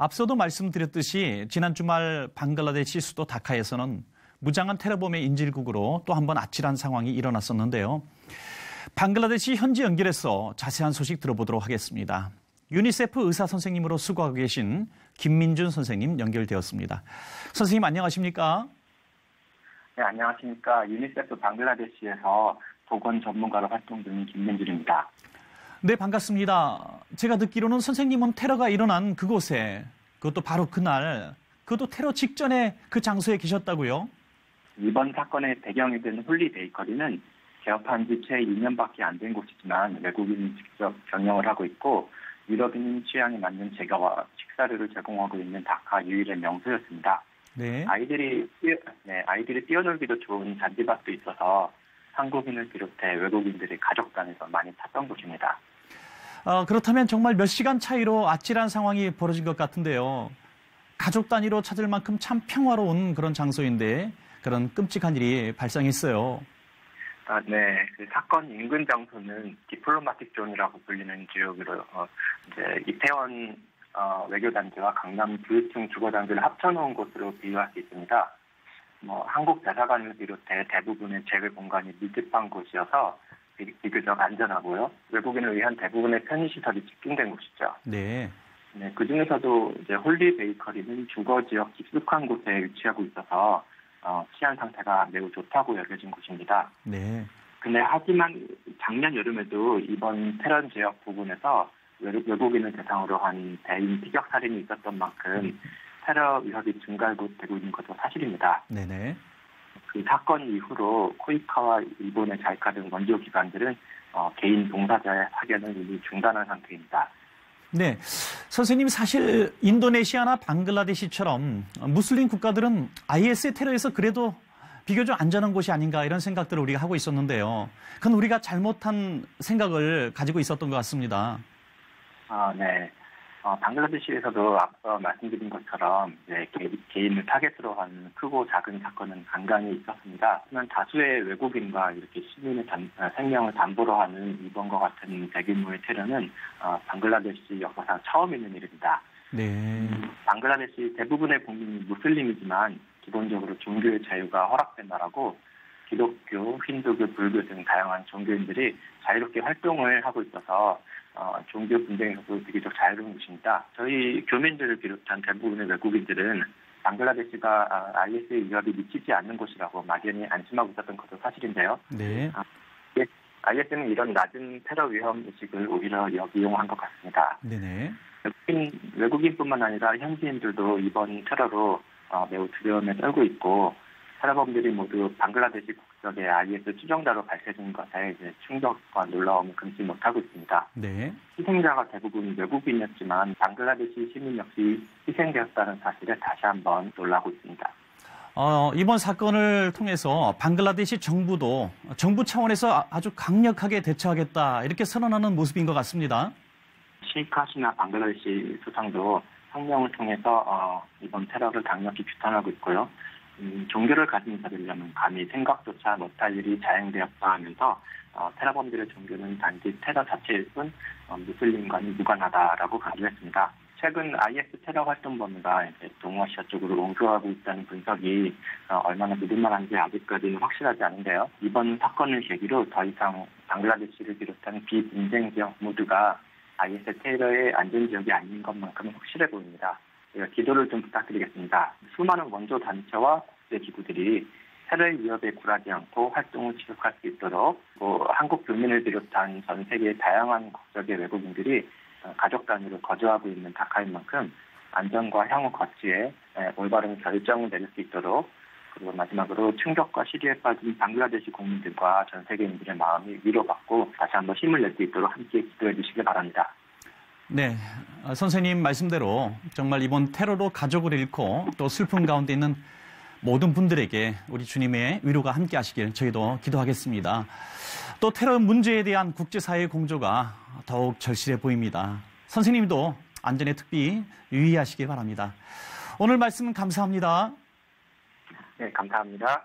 앞서도 말씀드렸듯이 지난 주말 방글라데시 수도 다카에서는 무장한 테러범의 인질극으로 또 한 번 아찔한 상황이 일어났었는데요. 방글라데시 현지 연결해서 자세한 소식 들어보도록 하겠습니다. 유니세프 의사 선생님으로 수고하고 계신 김민준 선생님 연결되었습니다. 선생님 안녕하십니까? 네, 안녕하십니까. 유니세프 방글라데시에서 보건 전문가로 활동 중인 김민준입니다. 네, 반갑습니다. 제가 듣기로는 선생님은 테러가 일어난 그곳에, 그것도 바로 그날, 그것도 테러 직전에 그 장소에 계셨다고요? 이번 사건의 배경이 된 홀리 베이커리는 개업한 지 채 2년밖에 안 된 곳이지만 외국인이 직접 경영을 하고 있고 유럽인 취향에 맞는 재가와 식사류를 제공하고 있는 다카 유일의 명소였습니다. 네. 아이들이 뛰어놀기도 좋은 잔디밭도 있어서 한국인을 비롯해 외국인들이 가족 단위로 많이 찾던 곳입니다. 그렇다면 정말 몇 시간 차이로 아찔한 상황이 벌어진 것 같은데요. 가족 단위로 찾을 만큼 참 평화로운 그런 장소인데 그런 끔찍한 일이 발생했어요. 네. 그 사건 인근 장소는 디플로마틱 존이라고 불리는 지역으로 이제 이태원 외교단지와 강남 부유층 주거단지를 합쳐놓은 곳으로 비유할 수 있습니다. 한국 대사관을 비롯해 대부분의 재외 공간이 밀집한 곳이어서 비교적 안전하고요. 외국인을 위한 대부분의 편의시설이 집중된 곳이죠. 네. 네, 그 중에서도 이제 홀리 베이커리는 주거 지역 깊숙한 곳에 위치하고 있어서 치안 상태가 매우 좋다고 여겨진 곳입니다. 네. 근데 하지만 작년 여름에도 이번 테러 지역 부근에서 외국인을 대상으로 한 대인 피격 살인이 있었던 만큼 테러 위협이 증가되고 있는 것도 사실입니다. 네네. 그 사건 이후로 코이카와 일본의 자이카 등 원조 기관들은 개인 동사자의 파견을 이미 중단한 상태입니다. 네, 선생님 사실 인도네시아나 방글라데시처럼 무슬림 국가들은 IS 테러에서 그래도 비교적 안전한 곳이 아닌가 이런 생각들을 우리가 하고 있었는데요. 그건 우리가 잘못한 생각을 가지고 있었던 것 같습니다. 네. 방글라데시에서도 앞서 말씀드린 것처럼 개인을 타겟으로 한 크고 작은 사건은 간간히 있었습니다. 하지만 다수의 외국인과 이렇게 시민의 생명을 담보로 하는 이번과 같은 대규모의 테러는 방글라데시 역사상 처음 있는 일입니다. 네. 방글라데시 대부분의 국민이 무슬림이지만 기본적으로 종교의 자유가 허락된 나라고 기독교, 힌두교, 불교 등 다양한 종교인들이 자유롭게 활동을 하고 있어서 종교 분쟁에서도 비교적 자유로운 곳입니다. 저희 교민들을 비롯한 대부분의 외국인들은 방글라데시가 IS의 위협이 미치지 않는 곳이라고 막연히 안심하고 있었던 것도 사실인데요. 네. IS는 이런 낮은 테러 위험 의식을 오히려 이용한 것 같습니다. 네네. 외국인뿐만 아니라 현지인들도 이번 테러로 매우 두려움에 떨고 있고 테러범들이 모두 방글라데시 국적의 IS 추종자로 밝혀진 것에 이제 충격과 놀라움을 금치 못하고 있습니다. 네. 희생자가 대부분 외국인이었지만 방글라데시 시민 역시 희생되었다는 사실에 다시 한번 놀라고 있습니다. 이번 사건을 통해서 방글라데시 정부도 정부 차원에서 아주 강력하게 대처하겠다 이렇게 선언하는 모습인 것 같습니다. 셰이크 하시나 방글라데시 수상도 성명을 통해서 이번 테러를 강력히 규탄하고 있고요. 종교를 가진 자들이라면 감히 생각조차 못할 일이 자행되었다 하면서 테러범들의 종교는 단지 테러 자체일 뿐 무슬림과는 무관하다라고 강조했습니다. 최근 IS 테러 활동 범위가 동아시아 쪽으로 옮겨가고 있다는 분석이 얼마나 믿을만한지 아직까지는 확실하지 않은데요. 이번 사건을 계기로 더 이상 방글라데시를 비롯한 비분쟁 지역 모두가 IS 테러의 안전지역이 아닌 것만큼은 확실해 보입니다. 기도를 좀 부탁드리겠습니다. 수많은 원조 단체와 국제기구들이 테러의 위협에 굴하지 않고 활동을 지속할 수 있도록 한국 교민을 비롯한 전 세계의 다양한 국적의 외국인들이 가족 단위로 거주하고 있는 다카인 만큼 안전과 향후 거치에 올바른 결정을 내릴 수 있도록 그리고 마지막으로 충격과 시리에 빠진 방글라데시 국민들과 전 세계인들의 마음이 위로받고 다시 한번 힘을 낼 수 있도록 함께 기도해 주시기 바랍니다. 네, 선생님 말씀대로 정말 이번 테러로 가족을 잃고 또 슬픔 가운데 있는 모든 분들에게 우리 주님의 위로가 함께 하시길 저희도 기도하겠습니다. 또 테러 문제에 대한 국제사회의 공조가 더욱 절실해 보입니다. 선생님도 안전에 특히 유의하시길 바랍니다. 오늘 말씀 감사합니다. 네, 감사합니다.